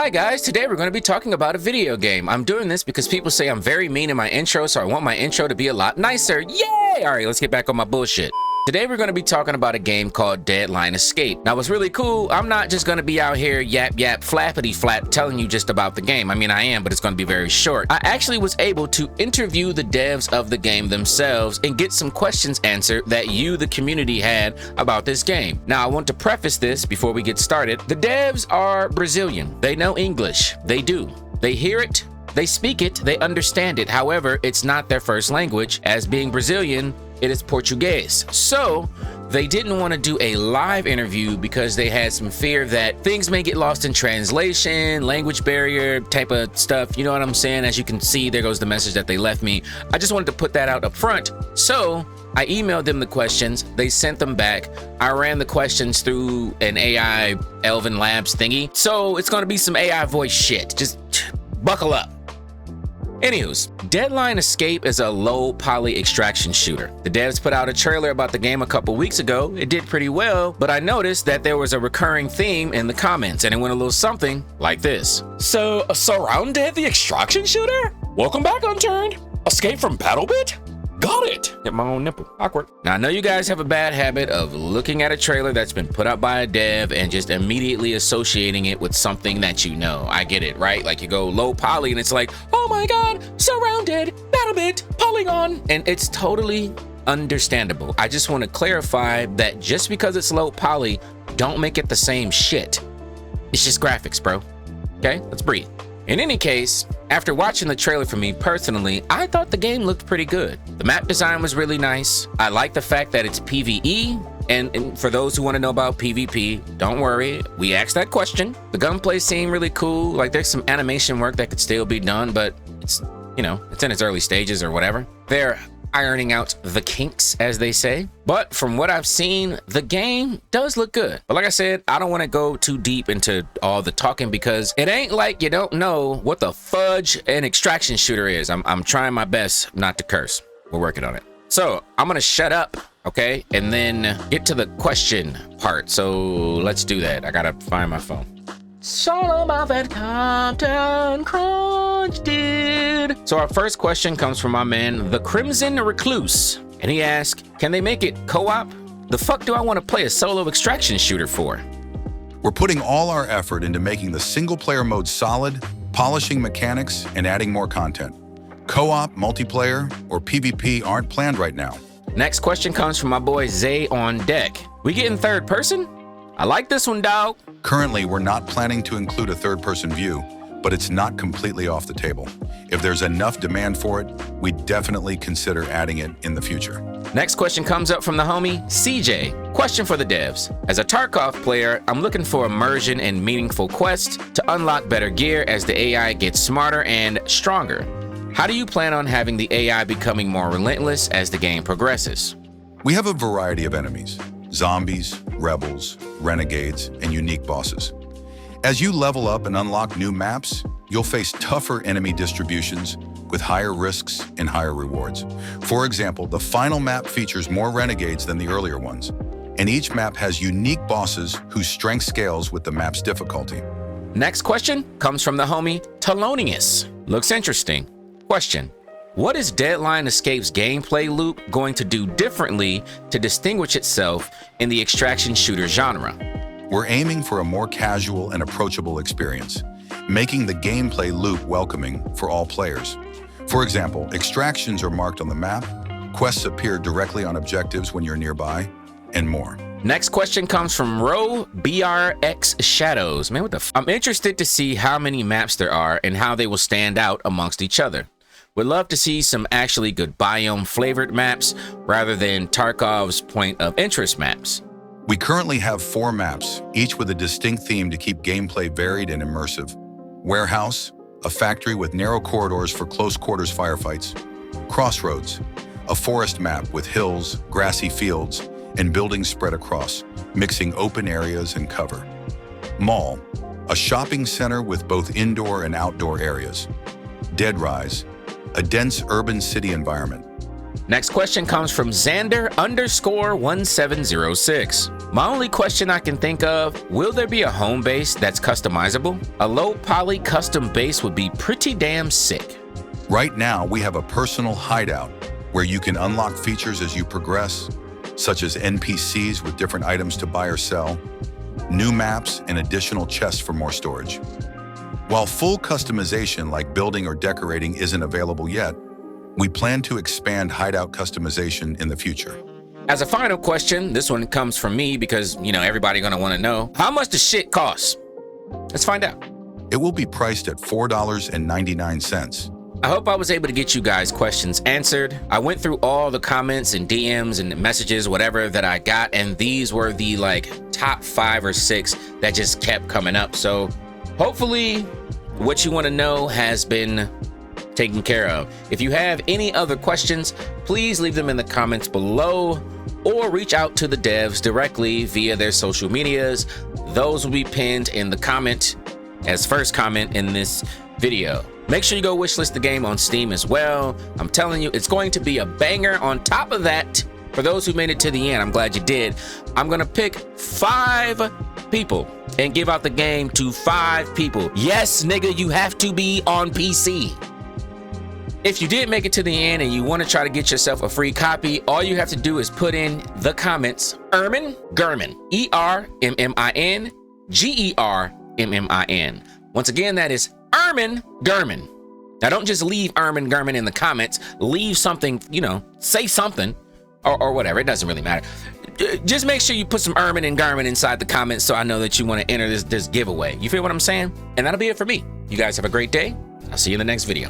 Hi guys, today we're going to be talking about a video game. I'm doing this because people say I'm very mean in my intro, so I want my intro to be a lot nicer. Yay! Alright, let's get back on my bullshit. Today we're going to be talking about a game called Deadline Escape. Now what's really cool, I'm not just going to be out here yap flappity flap telling you just about the game. I mean I am, but it's going to be very short. I actually was able to interview the devs of the game themselves and get some questions answered that you, the community, had about this game. Now I want to preface this before we get started. The devs are Brazilian. They know English. They do. They hear it. They speak it. They understand it. However, it's not their first language. As being Brazilian, it is Portuguese. So they didn't want to do a live interview because they had some fear that things may get lost in translation, language barrier type of stuff. You know what I'm saying? As you can see, there goes the message that they left me. I just wanted to put that out up front. So I emailed them the questions. They sent them back. I ran the questions through an AI Elven Labs thingy. So it's going to be some AI voice shit. Just buckle up. Anywho's, Deadline Escape is a low-poly extraction shooter. The devs put out a trailer about the game a couple weeks ago. It did pretty well, but I noticed that there was a recurring theme in the comments, and it went a little something like this. So, Surrounded the extraction shooter? Welcome back, Unturned. Escape from BattleBit? Got it! Hit my own nipple. Awkward. Now, I know you guys have a bad habit of looking at a trailer that's been put out by a dev and just immediately associating it with something that you know. I get it, right? Like you go low poly and it's like, oh my god, Surrounded, BattleBit, Polygon. And it's totally understandable. I just want to clarify that just because it's low poly, don't make it the same shit. It's just graphics, bro. Okay, let's breathe. In any case, after watching the trailer for me personally, I thought the game looked pretty good. The map design was really nice. I like the fact that it's PvE, and for those who want to know about PvP, don't worry, we asked that question. The gunplay seemed really cool. Like there's some animation work that could still be done, but it's, you know, it's in its early stages or whatever. They're ironing out the kinks, as they say. But from what I've seen, the game does look good. But like I said, I don't want to go too deep into all the talking because it ain't like you don't know what the fudge an extraction shooter is. I'm trying my best not to curse. We're working on it. So I'm gonna shut up, okay, and then get to the question part. So let's do that. I gotta find my phone. It's all about that Captain Crunch, dude. So our first question comes from my man, the Crimson Recluse. And he asked, can they make it co-op? The fuck do I want to play a solo extraction shooter for? We're putting all our effort into making the single-player mode solid, polishing mechanics, and adding more content. Co-op, multiplayer, or PvP aren't planned right now. Next question comes from my boy Zay on Deck. We getting third person? I like this one, dog. Currently, we're not planning to include a third-person view, but it's not completely off the table. If there's enough demand for it, we'd definitely consider adding it in the future. Next question comes up from the homie CJ. Question for the devs. As a Tarkov player, I'm looking for immersion and meaningful quests to unlock better gear as the AI gets smarter and stronger. How do you plan on having the AI becoming more relentless as the game progresses? We have a variety of enemies. Zombies, rebels, renegades, and unique bosses. As you level up and unlock new maps, you'll face tougher enemy distributions with higher risks and higher rewards. For example, the final map features more renegades than the earlier ones, and each map has unique bosses whose strength scales with the map's difficulty. Next question comes from the homie Talonius. Looks interesting. Question. What is Deadline Escape's gameplay loop going to do differently to distinguish itself in the extraction shooter genre? We're aiming for a more casual and approachable experience, making the gameplay loop welcoming for all players. For example, extractions are marked on the map, quests appear directly on objectives when you're nearby, and more. Next question comes from Ro BRX Shadows. Man, what the I'm interested to see how many maps there are and how they will stand out amongst each other. Would love to see some actually good biome flavored maps rather than Tarkov's point of interest maps. We currently have 4 maps, each with a distinct theme to keep gameplay varied and immersive. Warehouse, a factory with narrow corridors for close quarters firefights. Crossroads, a forest map with hills, grassy fields, and buildings spread across, mixing open areas and cover. Mall, a shopping center with both indoor and outdoor areas. Dead Rise, a dense urban city environment. Next question comes from Xander_1706. My only question I can think of, will there be a home base that's customizable? A low poly custom base would be pretty damn sick. Right now, we have a personal hideout where you can unlock features as you progress, such as NPCs with different items to buy or sell, new maps, and additional chests for more storage. While full customization like building or decorating isn't available yet, we plan to expand hideout customization in the future. As a final question, this one comes from me because, everybody gonna wanna know, how much does shit cost? Let's find out. It will be priced at $4.99. I hope I was able to get you guys' questions answered. I went through all the comments and DMs and messages, whatever that I got, and these were the top 5 or 6 that just kept coming up. So hopefully what you wanna know has been taken care of. If you have any other questions, please leave them in the comments below or reach out to the devs directly via their social medias. Those will be pinned in the comment as first comment in this video. Make sure you go wishlist the game on Steam as well. I'm telling you, it's going to be a banger. On top of that, for those who made it to the end, I'm glad you did, I'm gonna pick 5 people and give out the game to 5 people. Yes, nigga, you have to be on PC. If you did make it to the end and you want to try to get yourself a free copy, all you have to do is put in the comments Ermin Germin, ERMMIN GERMMIN. Once again, that is Ermin Germin. Now don't just leave Ermin Germin in the comments, leave something, say something or whatever, it doesn't really matter. Just make sure you put some Ermin and Germin inside the comments so I know that you want to enter this giveaway. You feel what I'm saying? And that'll be it for me. You guys have a great day. I'll see you in the next video.